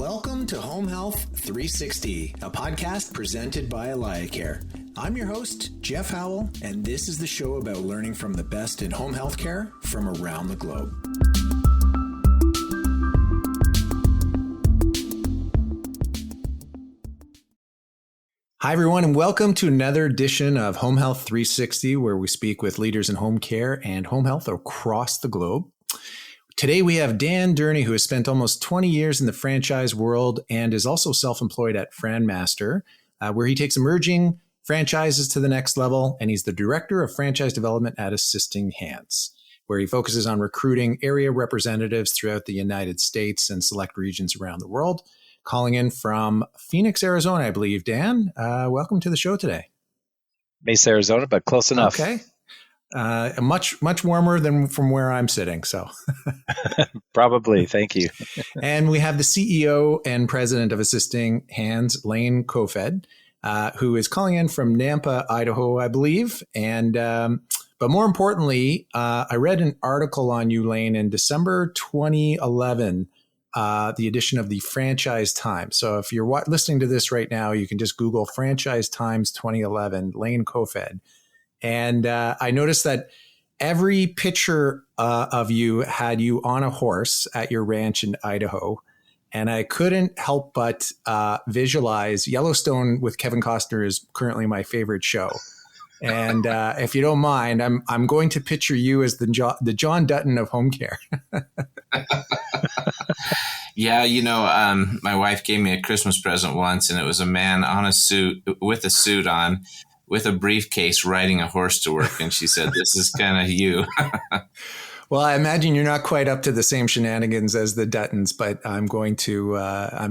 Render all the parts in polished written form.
Welcome to Home Health 360, a podcast presented by AlayaCare. I'm your host, Jeff Howell, and this is the show about learning from the best in home health care from around the globe. Hi, everyone, and welcome to another edition of Home Health 360, where we speak with leaders in home care and home health across the globe. Today, we have Dan Durney, who has spent almost 20 years in the franchise world and is also self-employed at FranMaster, where he takes emerging franchises to the next level, and he's the Director of Franchise Development at Assisting Hands, where he focuses on recruiting area representatives throughout the United States and select regions around the world. Calling in from Phoenix, Arizona, I believe. Dan, welcome to the show today. Mesa, Arizona, but close enough. Okay. Much warmer than from where I'm sitting. So probably. Thank you. And we have the CEO and president of Assisting Hands, Lane Kofed, who is calling in from Nampa, Idaho, I believe. And but more importantly, I read an article on you, Lane, in December 2011, the edition of the Franchise Times. So if you're listening to this right now, you can just Google Franchise Times 2011, Lane Kofed. And I noticed that every picture of you had you on a horse at your ranch in Idaho. And I couldn't help but visualize Yellowstone with Kevin Costner is currently my favorite show. And if you don't mind, I'm going to picture you as the John Dutton of home care. Yeah, my wife gave me a Christmas present once, and it was a man on a suit on, with a briefcase riding a horse to work. And she said, "This is kind of you." Well, I imagine you're not quite up to the same shenanigans as the Duttons, but I'm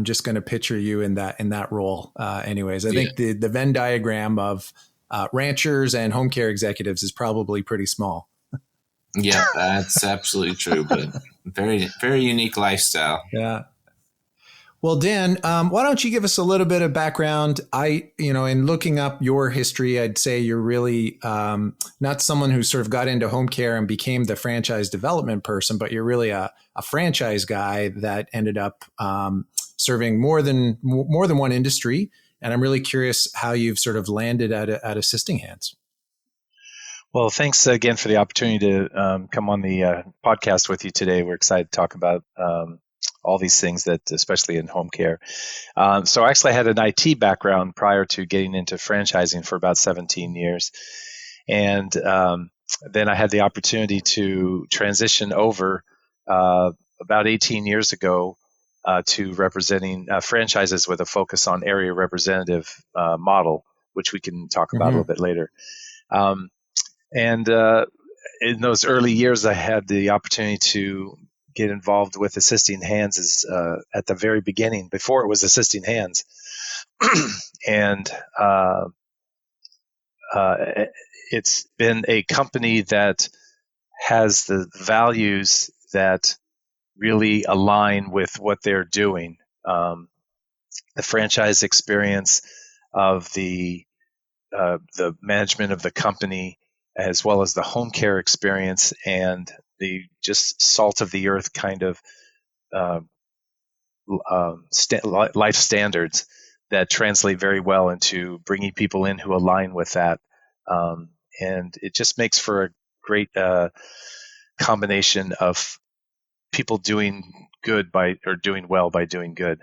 just going to picture you in that role. Anyways, I think the Venn diagram of ranchers and home care executives is probably pretty small. Yeah, that's absolutely true, but very, very unique lifestyle. Yeah. Well, Dan, why don't you give us a little bit of background? In looking up your history, I'd say you're really not someone who sort of got into home care and became the franchise development person, but you're really a franchise guy that ended up serving more than one industry. And I'm really curious how you've sort of landed at Assisting Hands. Well, thanks again for the opportunity to come on the podcast with you today. We're excited to talk about all these things that, especially in home care. So actually I had an IT background prior to getting into franchising for about 17 years. And then I had the opportunity to transition over about 18 years ago to representing franchises with a focus on area representative model, which we can talk about a little bit later. And in those early years, I had the opportunity to get involved with Assisting Hands at the very beginning, before it was Assisting Hands. And it's been a company that has the values that really align with what they're doing. The franchise experience of the management of the company, as well as the home care experience and the just salt of the earth kind of life standards that translate very well into bringing people in who align with that. And it just makes for a great combination of people doing doing well by doing good.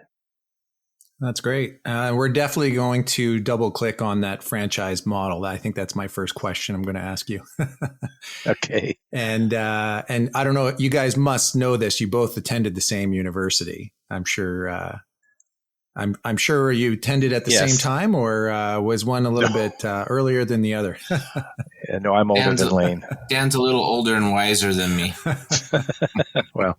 That's great. We're definitely going to double click on that franchise model. I think that's my first question I'm going to ask you. Okay. And I don't know, you guys must know this. You both attended the same university. I'm sure. I'm sure you attended at the same time, or was one a little bit earlier than the other? No, I'm older than Lane. Dan's a little older and wiser than me. Well,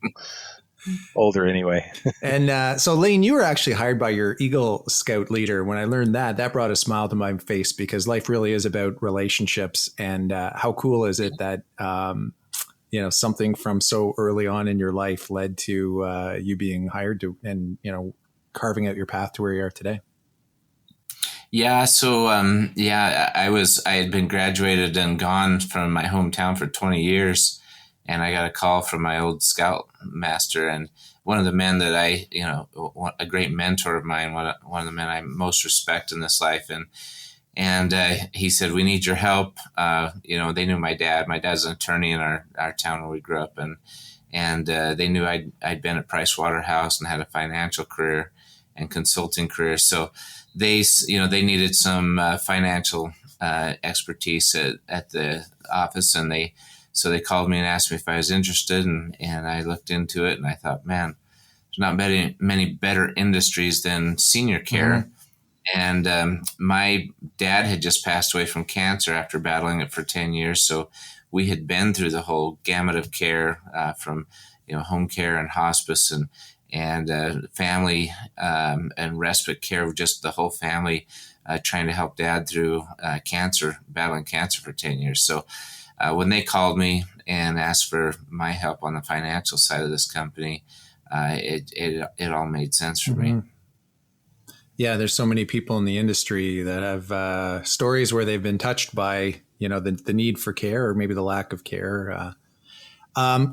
older anyway. And so, Lane, you were actually hired by your Eagle Scout leader. When I learned that brought a smile to my face, because life really is about relationships. And how cool is it that something from so early on in your life led to you being hired to, and carving out your path to where you are today. Yeah. So, I had been graduated and gone from my hometown for 20 years, and I got a call from my old scout master, and one of the men that a great mentor of mine, one of the men I most respect in this life. And he said, we need your help. They knew my dad. My dad's an attorney in our town where we grew up. And they knew I'd been at Price Waterhouse and had a financial career and consulting career. So they needed some financial expertise at the office. And they called me and asked me if I was interested. And I looked into it and I thought, man, there's not many better industries than senior care. Mm-hmm. And my dad had just passed away from cancer after battling it for 10 years. So we had been through the whole gamut of care, from home care and hospice and family and respite care, just the whole family trying to help Dad through battling cancer for 10 years. So when they called me and asked for my help on the financial side of this company, it all made sense for mm-hmm. me. Yeah, there's so many people in the industry that have stories where they've been touched by, the need for care or maybe the lack of care.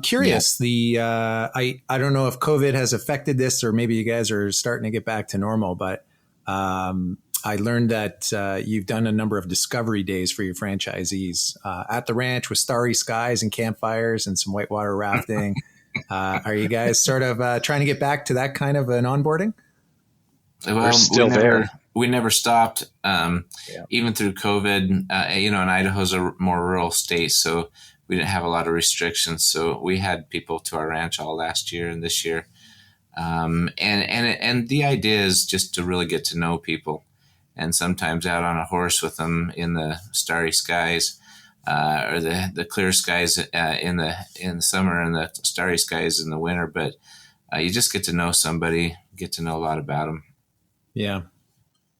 Curious, yeah. I don't know if COVID has affected this, or maybe you guys are starting to get back to normal, but I learned that you've done a number of discovery days for your franchisees at the ranch with starry skies and campfires and some whitewater rafting. Are you guys sort of trying to get back to that kind of an onboarding? Well, we're still there. We never stopped, even through COVID. And Idaho's a more rural state, so we didn't have a lot of restrictions. So we had people to our ranch all last year and this year. And the idea is just to really get to know people, and sometimes out on a horse with them in the starry skies, or the clear skies in the summer and the starry skies in the winter. But you just get to know somebody, get to know a lot about them. Yeah.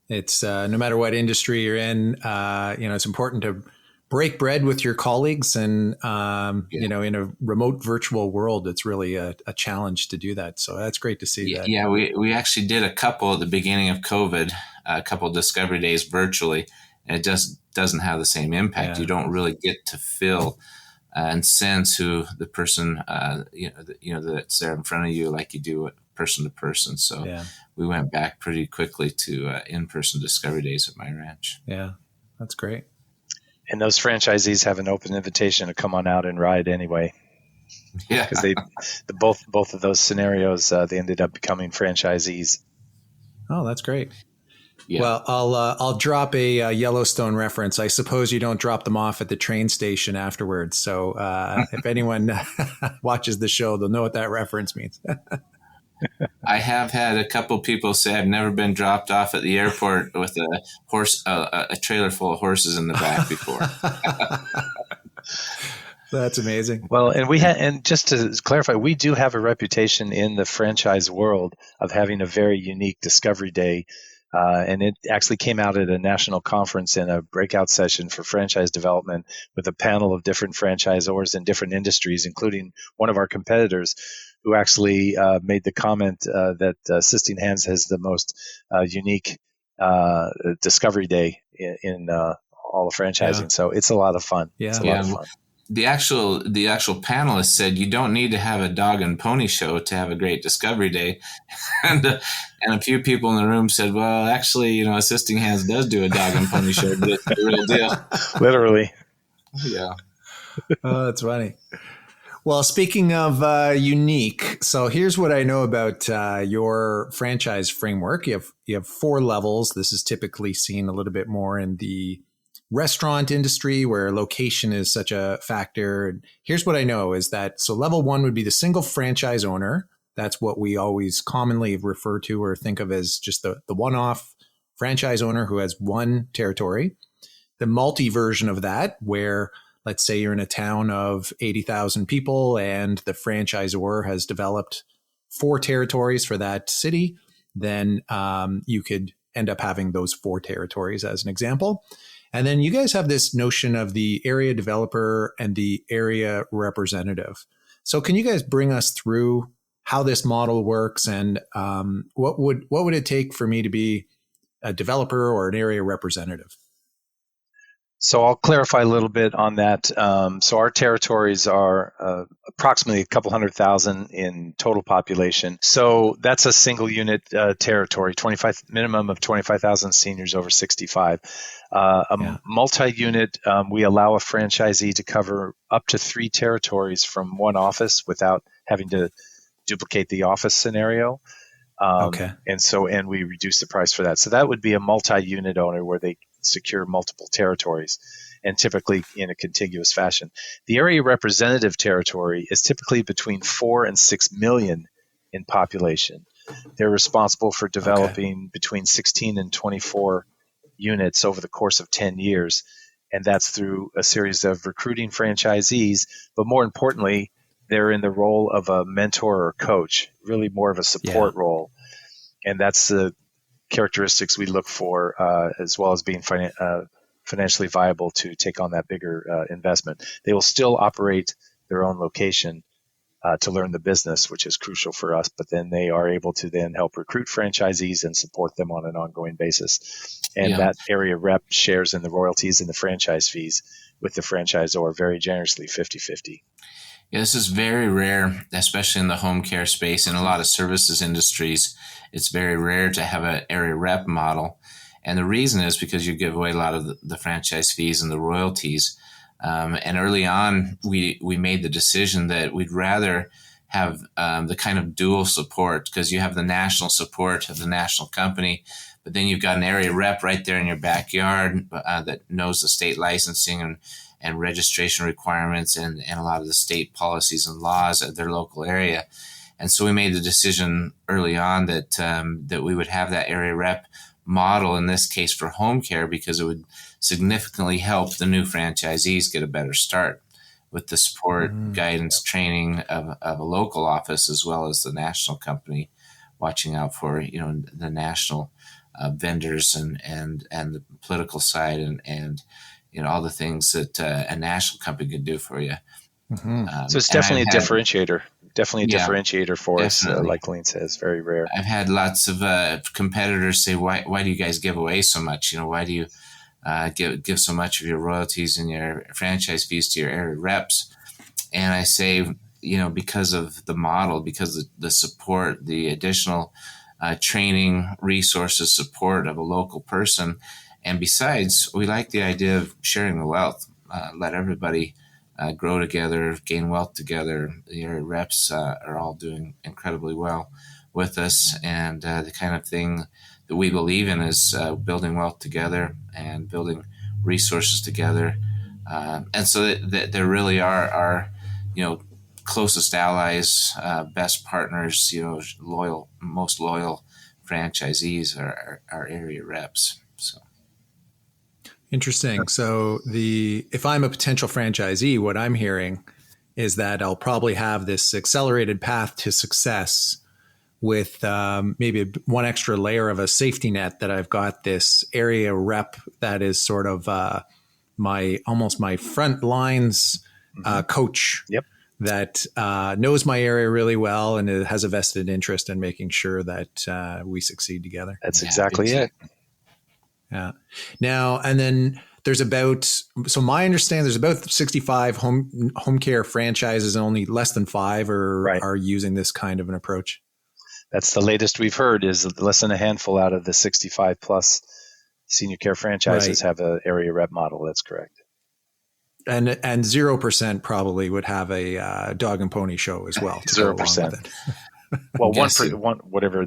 It's no matter what industry you're in, it's important to break bread with your colleagues. And, in a remote virtual world, it's really a challenge to do that. So that's great to see that. Yeah, we actually did a couple at the beginning of COVID, a couple of discovery days virtually, and it just doesn't have the same impact. Yeah. You don't really get to feel and sense who the person, that's there in front of you like you do person to person. So we went back pretty quickly to in-person discovery days at my ranch. Yeah, that's great. And those franchisees have an open invitation to come on out and ride anyway. Yeah, because both of those scenarios, they ended up becoming franchisees. Oh, that's great. Yeah. Well, I'll drop a Yellowstone reference. I suppose you don't drop them off at the train station afterwards. So if anyone watches the show, they'll know what that reference means. I have had a couple people say I've never been dropped off at the airport with a trailer full of horses in the back before. That's amazing. Well, and just to clarify, we do have a reputation in the franchise world of having a very unique discovery day. And it actually came out at a national conference in a breakout session for franchise development with a panel of different franchisors in different industries, including one of our competitors, who actually made the comment that Assisting Hands has the most unique discovery day in all of franchising. Yeah. So it's a lot of fun. Yeah. It's a lot of fun. The actual panelist said you don't need to have a dog and pony show to have a great discovery day, and a few people in the room said, "Well, actually, Assisting Hands does do a dog and pony show, but it's the real deal." Literally. Yeah. Oh, that's funny. Well, speaking of unique, so here's what I know about your franchise framework. You have 4 levels. This is typically seen a little bit more in the restaurant industry where location is such a factor. And here's what I know is that, so level 1 would be the single franchise owner. That's what we always commonly refer to or think of as just the one-off franchise owner who has one territory. The multi version of that, where let's say you're in a town of 80,000 people and the franchisor has developed 4 territories for that city, then you could end up having those 4 territories as an example. And then you guys have this notion of the area developer and the area representative. So can you guys bring us through how this model works and what would it take for me to be a developer or an area representative? So I'll clarify a little bit on that. So our territories are approximately a couple 100,000 in total population. So that's a single unit territory, 25 minimum of 25,000 seniors over 65. Multi-unit, we allow a franchisee to cover up to 3 territories from one office without having to duplicate the office scenario. And we reduce the price for that. So that would be a multi-unit owner where they secure multiple territories, and typically in a contiguous fashion. The area representative territory is typically between 4 and 6 million in population. They're responsible for developing between 16 and 24 units over the course of 10 years. And that's through a series of recruiting franchisees. But more importantly, they're in the role of a mentor or coach, really more of a support role. And that's the characteristics we look for, as well as being financially viable to take on that bigger investment. They will still operate their own location to learn the business, which is crucial for us, but then they are able to then help recruit franchisees and support them on an ongoing basis. And that area rep shares in the royalties and the franchise fees with the franchisor very generously, 50-50. Yeah, this is very rare, especially in the home care space. In a lot of services industries, it's very rare to have an area rep model. And the reason is because you give away a lot of the franchise fees and the royalties. And early on, we made the decision that we'd rather have the kind of dual support, because you have the national support of the national company, but then you've got an area rep right there in your backyard that knows the state licensing and registration requirements and a lot of the state policies and laws of their local area. And so we made the decision early on that that we would have that area rep model, in this case for home care, because it would significantly help the new franchisees get a better start with the support, guidance, training of a local office, as well as the national company watching out for, the national vendors and the political side and all the things that a national company could do for you. So it's definitely a differentiator. Definitely a differentiator for us, like Lane says, very rare. I've had lots of competitors say, why do you guys give away so much? Why do you give so much of your royalties and your franchise fees to your area reps? And I say, because of the model, because of the support, the additional training, resources, support of a local person. And besides, we like the idea of sharing the wealth, let everybody grow together, gain wealth together. The area reps are all doing incredibly well with us. And the kind of thing that we believe in is building wealth together and building resources together. And so that there really are our, closest allies, best partners, most loyal franchisees are our area reps. So. Interesting. So if I'm a potential franchisee, what I'm hearing is that I'll probably have this accelerated path to success with maybe one extra layer of a safety net, that I've got this area rep that is sort of almost my front lines coach. Yep. That knows my area really well and it has a vested interest in making sure that we succeed together. That's exactly it. Yeah. Now, and then so my understanding, there's about 65 home care franchises and only less than 5 are using this kind of an approach. That's the latest we've heard, is less than a handful out of the 65 plus senior care franchises have an area rep model. That's correct. And 0% probably would have a dog and pony show as well. 0%. Well, one, whatever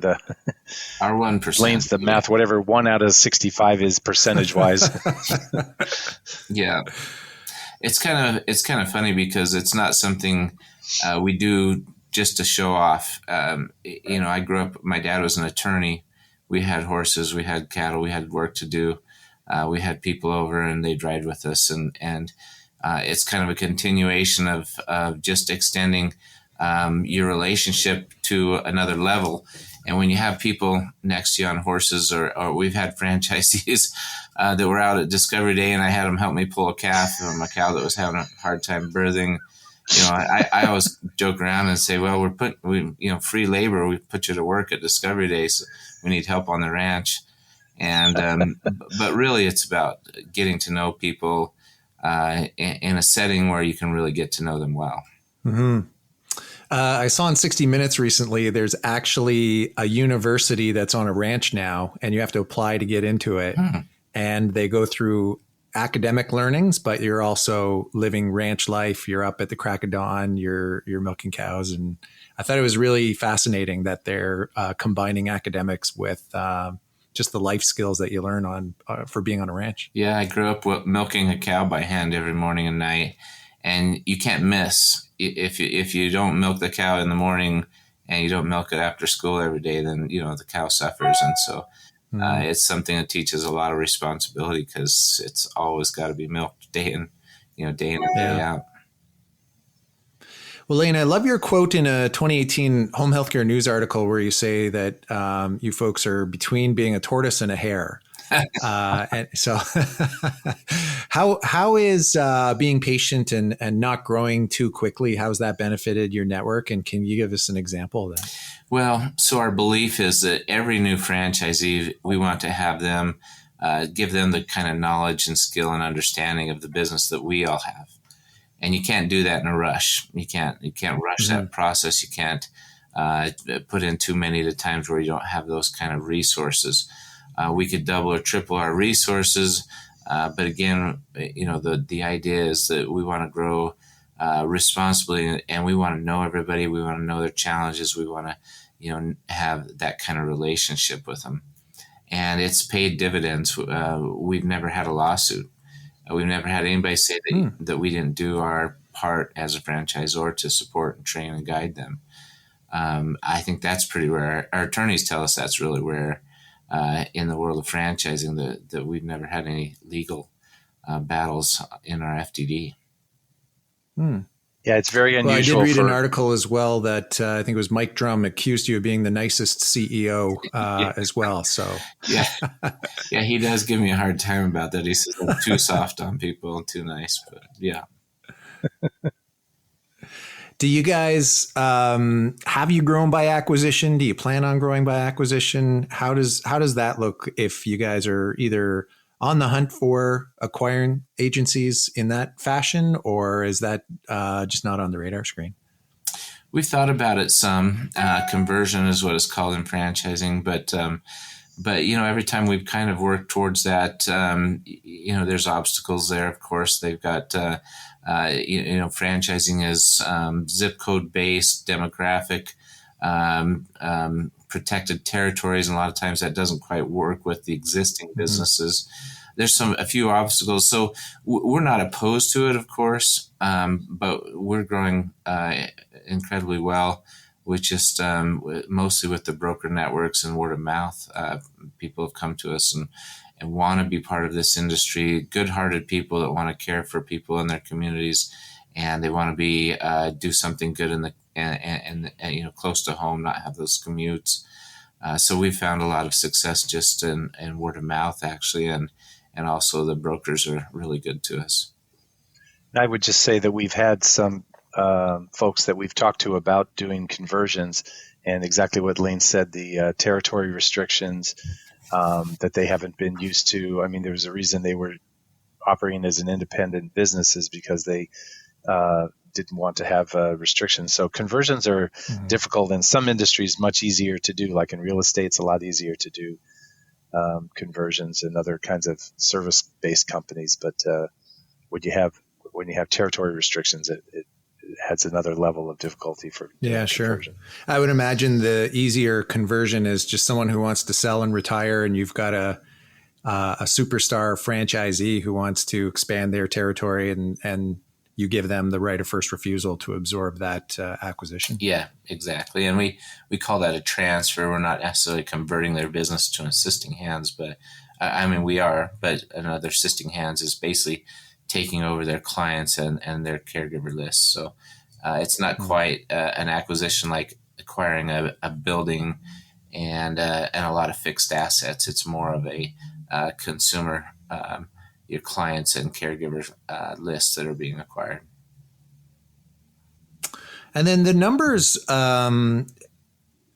our 1%. Lane's the math, whatever 1 out of 65 is percentage wise. Yeah. It's kind of funny because it's not something we do just to show off. I grew up, my dad was an attorney. We had horses, we had cattle, we had work to do. We had people over and they'd ride with us. And it's kind of a continuation of just extending your relationship to another level. And when you have people next to you on horses, or we've had franchisees that were out at Discovery Day and I had them help me pull a calf from a cow that was having a hard time birthing. I always joke around and say, well, free labor, we put you to work at Discovery Day, so we need help on the ranch. And but really, it's about getting to know people in a setting where you can really get to know them well. Mm-hmm. I saw in 60 Minutes recently, there's actually a university that's on a ranch now, and you have to apply to get into it. And they go through academic learnings, but you're also living ranch life. You're up at the crack of dawn, you're milking cows. And I thought it was really fascinating that they're combining academics with just the life skills that you learn on for being on a ranch. Yeah, I grew up milking a cow by hand every morning and night, and you can't miss. If you don't milk the cow in the morning and you don't milk it after school every day, then the cow suffers. And so it's something that teaches a lot of responsibility, because it's always got to be milked day in and day out. Well, Lane, I love your quote in a 2018 Home Healthcare News article where you say that you folks are between being a tortoise and a hare. And so how is being patient and not growing too quickly, how's that benefited your network? And can you give us an example of that? Well, so our belief is that every new franchisee, we want to have them, give them the kind of knowledge and skill and understanding of the business that we all have. And you can't do that in a rush. You can't rush that process. You can't put in too many at a time where you don't have those kind of resources. We could double or triple our resources, but again, the idea is that we want to grow responsibly, and we want to know everybody. We want to know their challenges. We want to, have that kind of relationship with them, and it's paid dividends. We've never had a lawsuit. We've never had anybody say that we didn't do our part as a franchisor to support and train and guide them. I think that's pretty rare. Our attorneys tell us that's really rare in the world of franchising, that we've never had any legal battles in our FDD. Yeah, it's very unusual. Well, I did read an article as well that I think it was Mike Drum accused you of being the nicest CEO as well. So yeah, he does give me a hard time about that. He says I'm too soft on people and too nice, but yeah. Do you guys have you grown by acquisition? Do you plan on growing by acquisition? How does that look if you guys are either on the hunt for acquiring agencies in that fashion, or is that just not on the radar screen? We've thought about it some. Conversion is what it's called in franchising, but every time we've kind of worked towards that, there's obstacles there. Of course, they've got franchising is zip code based, demographic, protected territories, and a lot of times that doesn't quite work with the existing businesses. There's a few obstacles, so we're not opposed to it, of course, but we're growing incredibly well with just mostly with the broker networks and word of mouth. People have come to us and want to be part of this industry. Good-hearted people that want to care for people in their communities, and they want to be do something good in the and close to home, not have those commutes. So we found a lot of success just in word of mouth, actually, and also the brokers are really good to us. I would just say that we've had some folks that we've talked to about doing conversions, and exactly what Lane said, the territory restrictions that they haven't been used to. I mean, there was a reason they were operating as an independent business, is because they didn't want to have restrictions. So conversions are difficult in some industries, much easier to do. Like in real estate, it's a lot easier to do conversions and other kinds of service-based companies. But when you have territory restrictions, it adds another level of difficulty for conversion. I would imagine the easier conversion is just someone who wants to sell and retire, and you've got a superstar franchisee who wants to expand their territory, and you give them the right of first refusal to absorb that acquisition. Yeah, exactly. And we call that a transfer. We're not necessarily converting their business to an assisting hands, but we are, but another assisting hands is basically taking over their clients and their caregiver lists. So it's not quite an acquisition like acquiring a building and a lot of fixed assets. It's more of a consumer, your clients and caregiver lists that are being acquired. And then the numbers of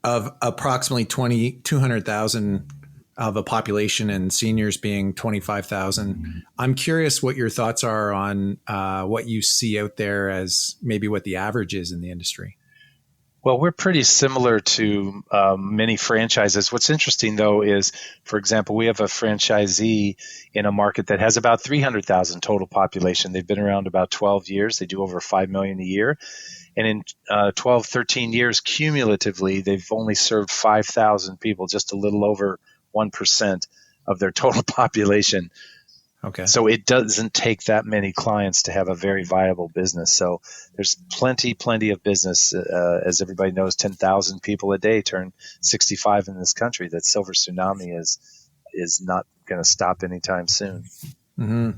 approximately 200,000 of a population and seniors being 25,000. I'm curious what your thoughts are on what you see out there as maybe what the average is in the industry. Well, we're pretty similar to many franchises. What's interesting, though, is, for example, we have a franchisee in a market that has about 300,000 total population. They've been around about 12 years. They do over $5 million a year. And in 12, 13 years, cumulatively, they've only served 5,000 people, just a little over 1% of their total population. Okay. So it doesn't take that many clients to have a very viable business. So there's plenty of business. As everybody knows, 10,000 people a day turn 65 in this country. That silver tsunami is not going to stop anytime soon. Mm-hmm.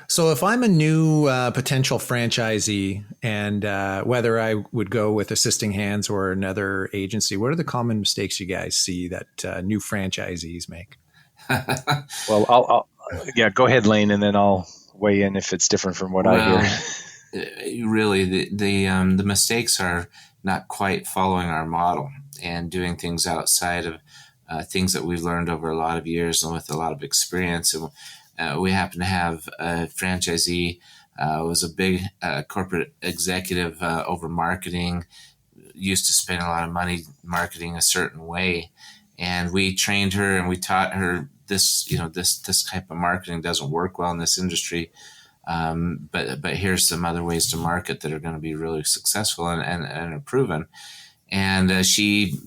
So if I'm a new potential franchisee, and whether I would go with Assisting Hands or another agency, what are the common mistakes you guys see that new franchisees make? Well, I'll go ahead, Lane, and then I'll weigh in if it's different from what I hear. Really, the mistakes are not quite following our model and doing things outside of things that we've learned over a lot of years and with a lot of experience. And we happen to have a franchisee was a big corporate executive over marketing, used to spend a lot of money marketing a certain way. And we trained her and we taught her this type of marketing doesn't work well in this industry. But here's some other ways to market that are going to be really successful and are proven. And she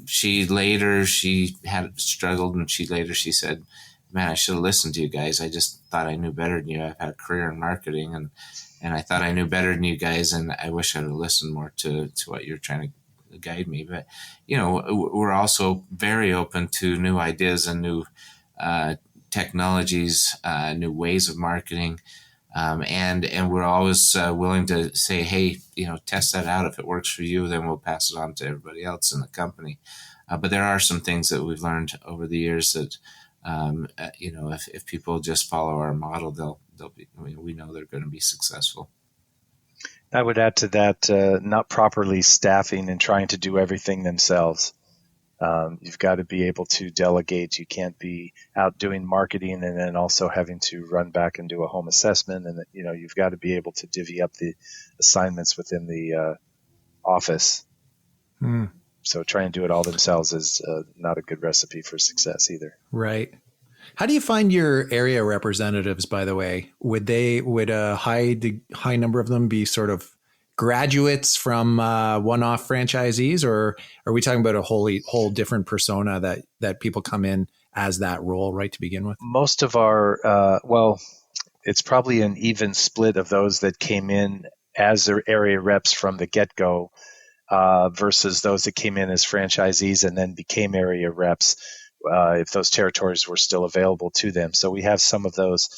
had struggled, and she said, "Man, I should have listened to you guys. I just thought I knew better than you. I've had a career in marketing, and I thought I knew better than you guys, and I wish I'd have listened more to what you're trying to guide me." But we're also very open to new ideas and new technologies, new ways of marketing, and we're always willing to say, "Hey, test that out. If it works for you, then we'll pass it on to everybody else in the company." But there are some things that we've learned over the years that if people just follow our model, they'll be. We know they're going to be successful. I would add to that, not properly staffing and trying to do everything themselves. You've got to be able to delegate. You can't be out doing marketing and then also having to run back and do a home assessment. And, you've got to be able to divvy up the assignments within the office. Mm. So trying to do it all themselves is not a good recipe for success either. Right. How do you find your area representatives, by the way? Would a high number of them be sort of graduates from one-off franchisees, or are we talking about a whole different persona that people come in as that role right to begin with? Most of our, it's probably an even split of those that came in as their area reps from the get-go versus those that came in as franchisees and then became area reps if those territories were still available to them. So we have some of those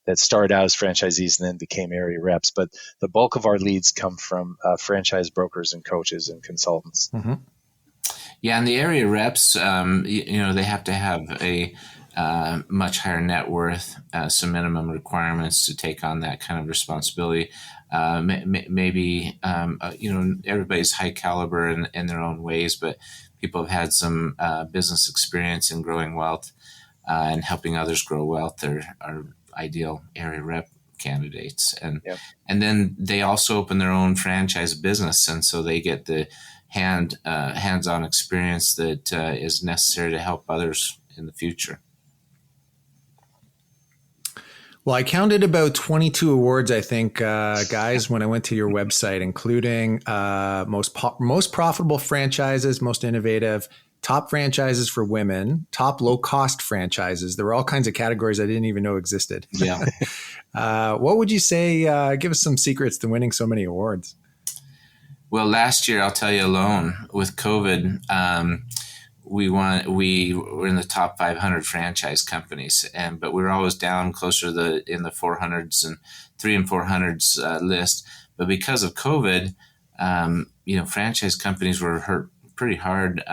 that started out as franchisees and then became area reps. But the bulk of our leads come from franchise brokers and coaches and consultants. Mm-hmm. Yeah, and the area reps, they have to have a much higher net worth, some minimum requirements to take on that kind of responsibility. Maybe everybody's high caliber in their own ways, but people have had some business experience in growing wealth and helping others grow wealth are ideal area rep candidates. And and then they also open their own franchise business, and so they get the hands-on experience that is necessary to help others in the future. Well, I counted about 22 awards, I think, guys, when I went to your website, including most profitable franchises, most innovative, top franchises for women, top low-cost franchises. There were all kinds of categories I didn't even know existed. Yeah. What would you say, give us some secrets to winning so many awards? Well, last year, I'll tell you alone, with COVID, we were in the top 500 franchise companies, but we were always down closer to in the 400s and 300s and 400s list. But because of COVID, franchise companies were hurt pretty hard.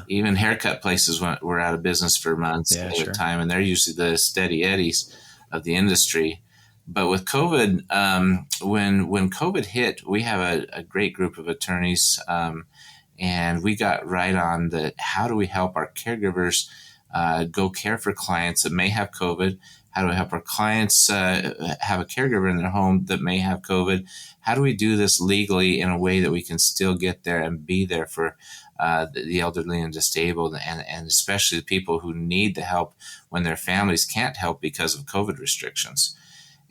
Even haircut places were out of business for months at a time, and they're usually the steady eddies of the industry. But with COVID, when COVID hit, we have a great group of attorneys. And we got right on the how do we help our caregivers go care for clients that may have COVID? How do we help our clients have a caregiver in their home that may have COVID? How do we do this legally in a way that we can still get there and be there for the elderly and disabled, and especially the people who need the help when their families can't help because of COVID restrictions?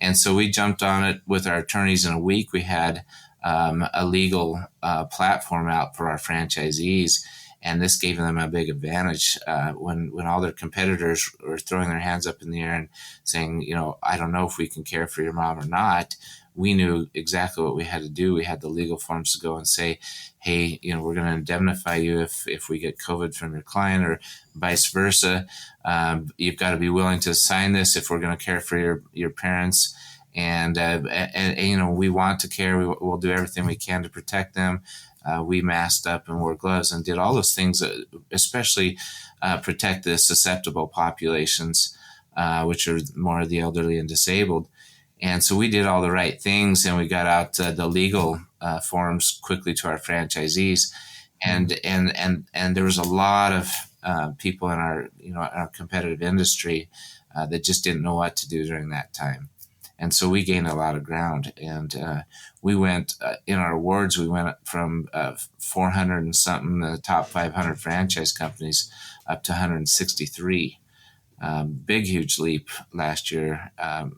And so we jumped on it with our attorneys in a week. We had a legal platform out for our franchisees, and this gave them a big advantage when all their competitors were throwing their hands up in the air and saying, I don't know if we can care for your mom or not. We knew exactly what we had to do. We had the legal forms to go and say, hey, we're going to indemnify you if we get COVID from your client, or vice versa. You've got to be willing to sign this if we're going to care for your parents. And we want to care. We'll do everything we can to protect them. We masked up and wore gloves and did all those things, especially protect the susceptible populations, which are more of the elderly and disabled. And so we did all the right things, and we got out the legal forms quickly to our franchisees, and there was a lot of people in our competitive industry that just didn't know what to do during that time. And so we gained a lot of ground, and we went in our awards. We went from 400 and something, the top 500 franchise companies, up to 163. Big, huge leap last year,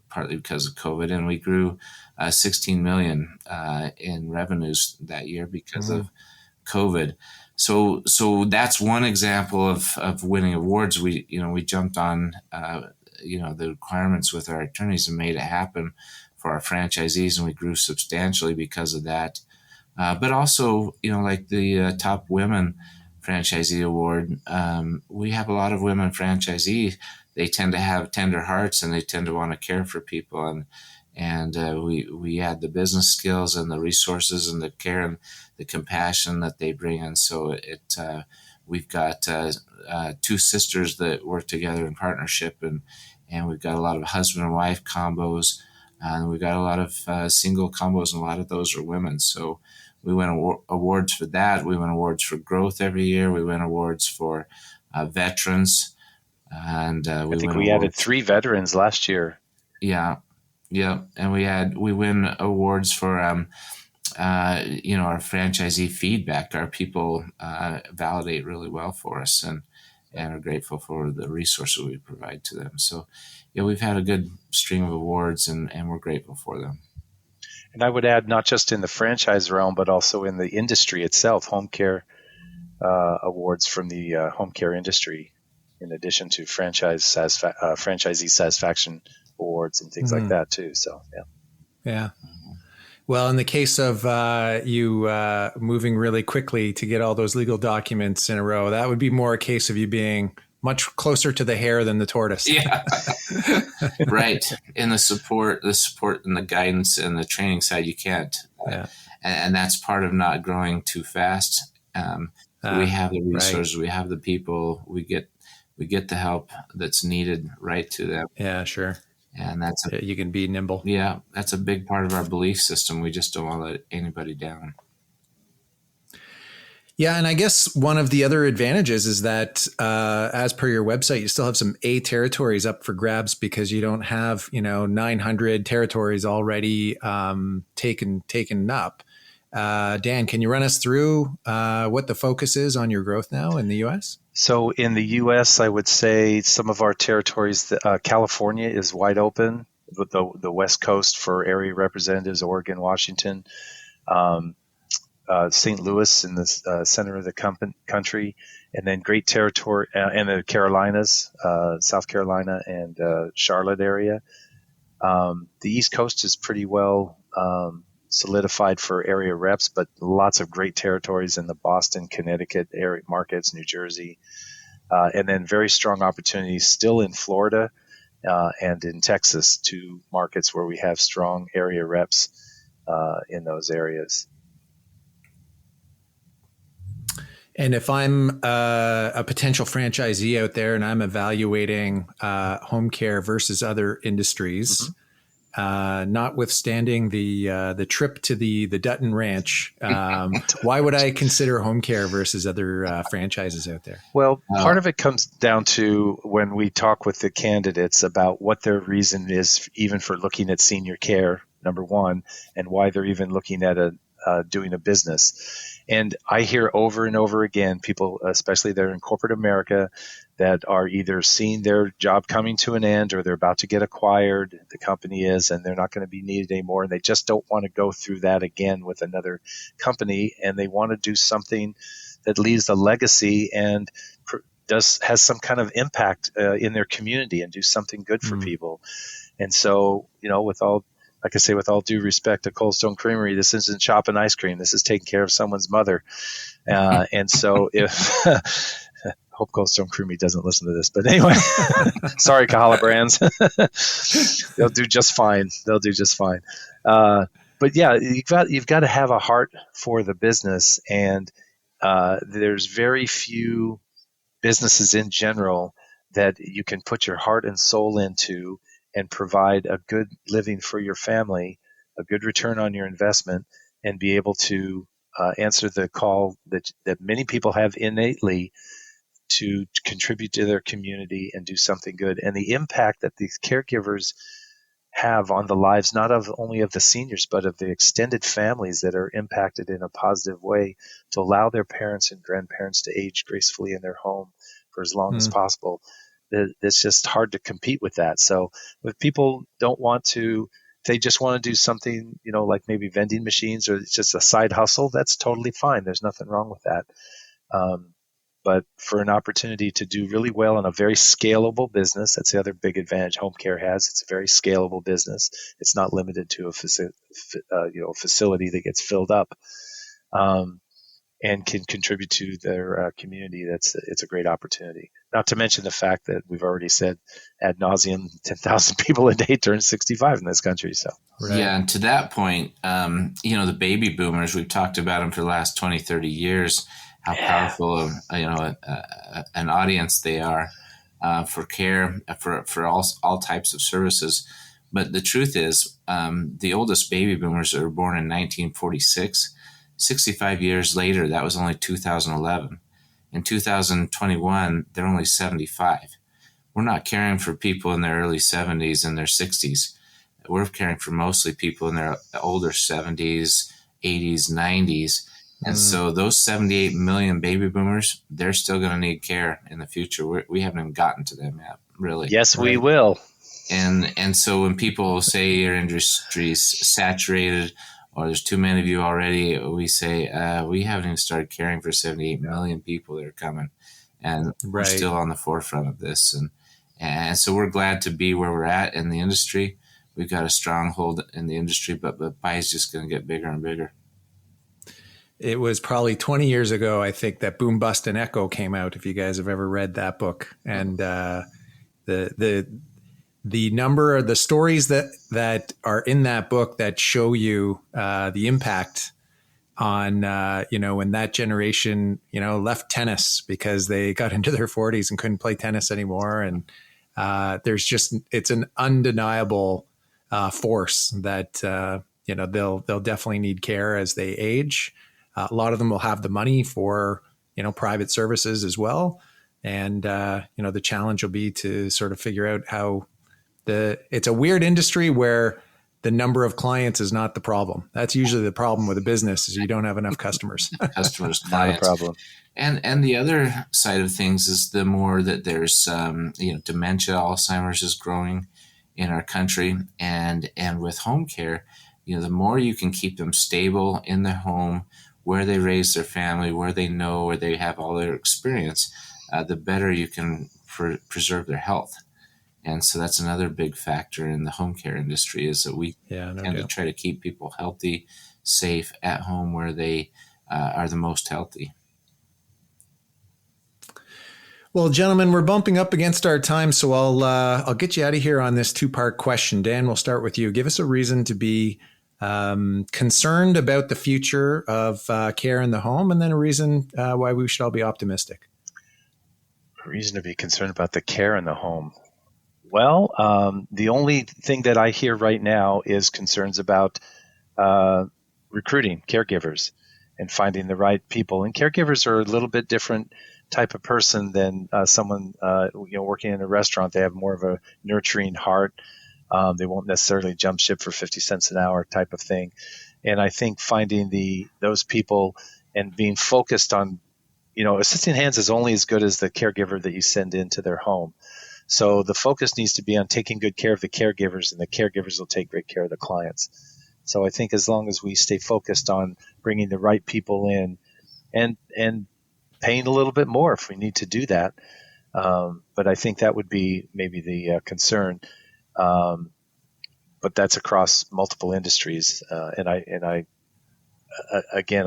partly because of COVID, and we grew 16 million in revenues that year because of COVID. So that's one example of winning awards. We jumped on the requirements with our attorneys and made it happen for our franchisees, and we grew substantially because of that. But also, like the top women franchisee award, we have a lot of women franchisees. They tend to have tender hearts, and they tend to want to care for people, and we add the business skills and the resources and the care and the compassion that they bring in. So we've got two sisters that work together in partnership, and we've got a lot of husband and wife combos, and we've got a lot of single combos, and a lot of those are women. So we win awards for that. We win awards for growth every year. We win awards for veterans. And I think we added 3 veterans last year. Yeah. And we win awards for, our franchisee feedback. Our people validate really well for us, and are grateful for the resources we provide to them. So, we've had a good string of awards, and we're grateful for them. And I would add, not just in the franchise realm, but also in the industry itself, home care awards from the home care industry, in addition to franchisee satisfaction awards and things like that too. So, yeah. Well, in the case of you moving really quickly to get all those legal documents in a row, that would be more a case of you being much closer to the hare than the tortoise. Yeah, right. And the support and the guidance and the training side, you can't. And that's part of not growing too fast. We have the resources, right. We have the people, we get the help that's needed right to them. Yeah, sure. And you can be nimble. Yeah, that's a big part of our belief system. We just don't want to let anybody down. Yeah, and I guess one of the other advantages is that as per your website, you still have some A territories up for grabs because you don't have 900 territories already taken up. Dan, can you run us through what the focus is on your growth now in the U.S.? So in the U.S., I would say some of our territories, California is wide open, with the West Coast for area representatives, Oregon, Washington, St. Louis in the center of the country, and then great territory in the Carolinas, South Carolina and Charlotte area. The East Coast is pretty well solidified for area reps, but lots of great territories in the Boston, Connecticut area markets, New Jersey, and then very strong opportunities still in Florida and in Texas, 2 markets where we have strong area reps in those areas. And if I'm a potential franchisee out there and I'm evaluating home care versus other industries, notwithstanding the trip to the Dutton Ranch, why would I consider home care versus other franchises out there? Well, part of it comes down to when we talk with the candidates about what their reason is, even for looking at senior care, number one, and why they're even looking at doing a business. And I hear over and over again, people, especially that are in corporate America, that are either seeing their job coming to an end or they're about to get acquired, the company is, and they're not going to be needed anymore. And they just don't want to go through that again with another company. And they want to do something that leaves a legacy and has some kind of impact in their community and do something good for people. And so, with all due respect to Cold Stone Creamery, this isn't shopping ice cream. This is taking care of someone's mother. And so if hope Cold Stone Creamery doesn't listen to this, but anyway, sorry, Kahala Brands. They'll do just fine. But yeah, you've got to have a heart for the business, and there's very few businesses in general that you can put your heart and soul into and provide a good living for your family, a good return on your investment, and be able to answer the call that many people have innately to contribute to their community and do something good. And the impact that these caregivers have on the lives, not only of the seniors, but of the extended families that are impacted in a positive way, to allow their parents and grandparents to age gracefully in their home for as long as possible. It's just hard to compete with that. So if people they just want to do something, like maybe vending machines or it's just a side hustle, that's totally fine. There's nothing wrong with that. But for an opportunity to do really well in a very scalable business, that's the other big advantage home care has. It's a very scalable business. It's not limited to a facility that gets filled up, and can contribute to their community. It's a great opportunity. Not to mention the fact that we've already said ad nauseum, 10,000 people a day turn 65 in this country. So Yeah, and to that point, the baby boomers, we've talked about them for the last 20, 30 years. How powerful, an audience they are for care, for all types of services. But the truth is, the oldest baby boomers were born in 1946. 65 years later, that was only 2011. In 2021, they're only 75. We're not caring for people in their early 70s and their 60s. We're caring for mostly people in their older 70s, 80s, 90s. And so those 78 million baby boomers, they're still going to need care in the future. We haven't even gotten to them yet, really. Yes, we will. And so when people say your industry's saturated or there's too many of you already, we say we haven't even started caring for 78 million people that are coming. And we're still on the forefront of this. And so we're glad to be where we're at in the industry. We've got a stronghold in the industry, but pie is just going to get bigger and bigger. It was probably 20 years ago, I think, that Boom, Bust, and Echo came out, if you guys have ever read that book. And the number of the stories that are in that book that show you the impact on, when that generation, left tennis because they got into their 40s and couldn't play tennis anymore. And it's an undeniable force that, they'll definitely need care as they age. A lot of them will have the money for, private services as well. And, the challenge will be to sort of figure out how it's a weird industry where the number of clients is not the problem. That's usually the problem with a business is you don't have enough customers. Clients. Not a problem. And the other side of things is the more that there's, dementia, Alzheimer's is growing in our country. And with home care, the more you can keep them stable in their home, where they raise their family, where they know, where they have all their experience, the better you can preserve their health. And so that's another big factor in the home care industry is that we tend to try to keep people healthy, safe at home where they are the most healthy. Well, gentlemen, we're bumping up against our time, so I'll get you out of here on this two-part question. Dan, we'll start with you. Give us a reason to be concerned about the future of care in the home, and then a reason why we should all be optimistic. A reason to be concerned about the care in the home. Well, the only thing that I hear right now is concerns about recruiting caregivers and finding the right people. And caregivers are a little bit different type of person than someone working in a restaurant. They have more of a nurturing heart. They won't necessarily jump ship for 50 cents an hour type of thing. And I think finding those people and being focused on, assisting hands is only as good as the caregiver that you send into their home. So the focus needs to be on taking good care of the caregivers, and the caregivers will take great care of the clients. So I think as long as we stay focused on bringing the right people in and paying a little bit more if we need to do that. But I think that would be maybe the concern. But that's across multiple industries. And I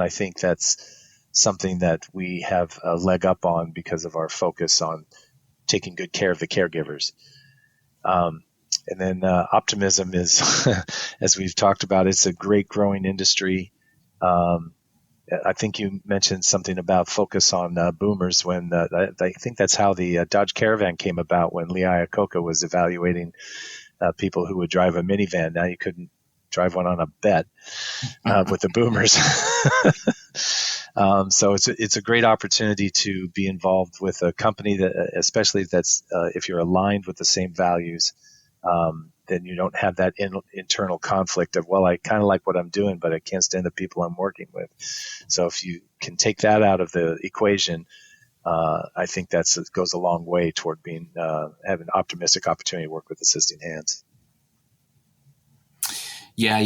think that's something that we have a leg up on because of our focus on taking good care of the caregivers. And then optimism is, as we've talked about, it's a great growing industry. I think you mentioned something about focus on boomers when I think that's how the Dodge Caravan came about when Lee Iacocca was evaluating people who would drive a minivan. Now you couldn't drive one on a bet with the boomers. So it's a great opportunity to be involved with a company that, especially that's if you're aligned with the same values, then you don't have that internal conflict of, well, I kind of like what I'm doing, but I can't stand the people I'm working with. So if you can take that out of the equation, I think that goes a long way toward being having an optimistic opportunity to work with Assisting Hands. Yeah,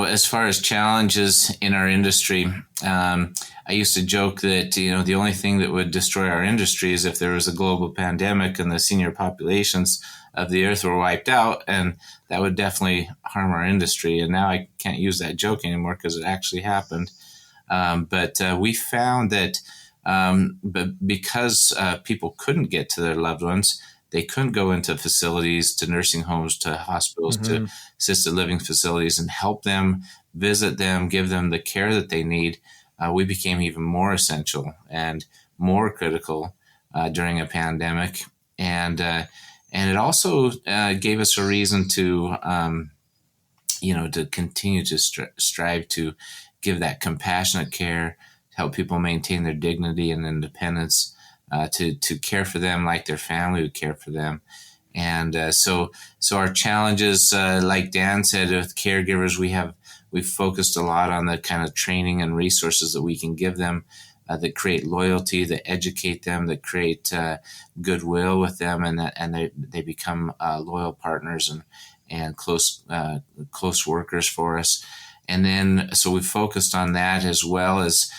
as far as challenges in our industry, I used to joke that, the only thing that would destroy our industry is if there was a global pandemic and the senior populations of the earth were wiped out, and that would definitely harm our industry. And now I can't use that joke anymore because it actually happened. But we found that but because people couldn't get to their loved ones, they couldn't go into facilities, to nursing homes, to hospitals, to assisted living facilities and help them, visit them, give them the care that they need. We became even more essential and more critical during a pandemic. And it also gave us a reason to, to continue to strive to give that compassionate care, to help people maintain their dignity and independence, to care for them like their family would care for them. And so our challenges, like Dan said, with caregivers, we've focused a lot on the kind of training and resources that we can give them that create loyalty, that educate them, that create goodwill with them, and they become loyal partners and close workers for us. And then so we focused on that, as well as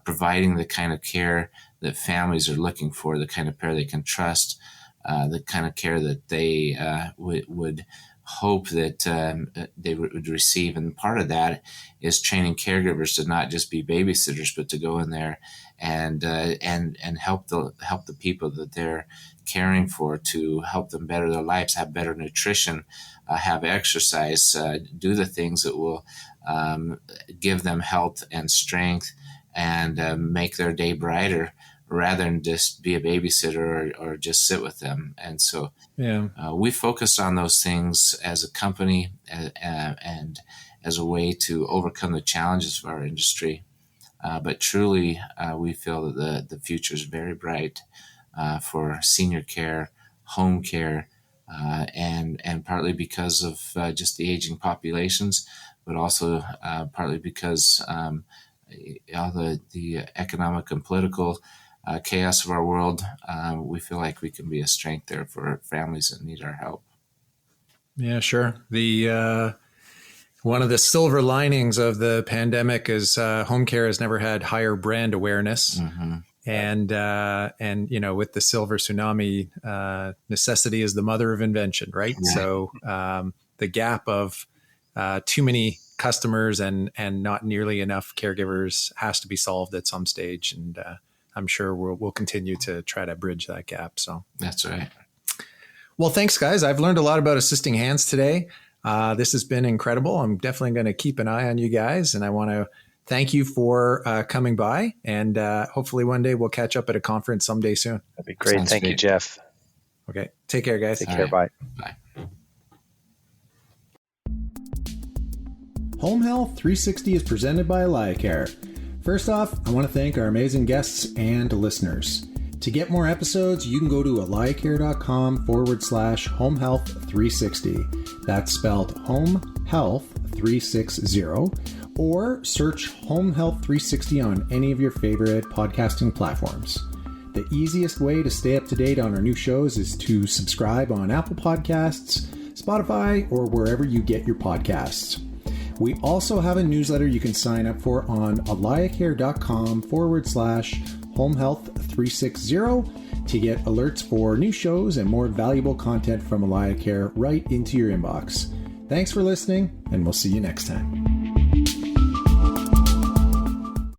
providing the kind of care that families are looking for, the kind of care they can trust, the kind of care that they would hope that they would receive. And part of that is training caregivers to not just be babysitters, but to go in there and help the people that they're caring for, to help them better their lives, have better nutrition, have exercise, do the things that will give them health and strength and make their day brighter, rather than just be a babysitter or just sit with them. And so we focused on those things as a company and as a way to overcome the challenges of our industry. But truly, we feel that the future is very bright for senior care, home care, and partly because of just the aging populations, but also partly because all the economic and political chaos of our world, we feel like we can be a strength there for families that need our help. Yeah, sure. The one of the silver linings of the pandemic is home care has never had higher brand awareness. Mm-hmm. And with the silver tsunami, necessity is the mother of invention, right? Yeah. So the gap of too many customers and not nearly enough caregivers has to be solved at some stage. And I'm sure we'll continue to try to bridge that gap. So that's right. Well, thanks, guys. I've learned a lot about Assisting Hands today. This has been incredible. I'm definitely going to keep an eye on you guys, and I want to thank you for coming by. And hopefully one day we'll catch up at a conference someday soon. That'd be great. Thank you, Jeff. Okay. Take care, guys. Take care. Bye. Bye. Home Health 360 is presented by AlayaCare. First off, I want to thank our amazing guests and listeners. To get more episodes, you can go to alayacare.com/Home Health 360. That's spelled Home Health 360, or search Home Health 360 on any of your favorite podcasting platforms. The easiest way to stay up to date on our new shows is to subscribe on Apple Podcasts, Spotify, or wherever you get your podcasts. We also have a newsletter you can sign up for on alayacare.com/Home Health 360 to get alerts for new shows and more valuable content from AlayaCare right into your inbox. Thanks for listening, and we'll see you next time.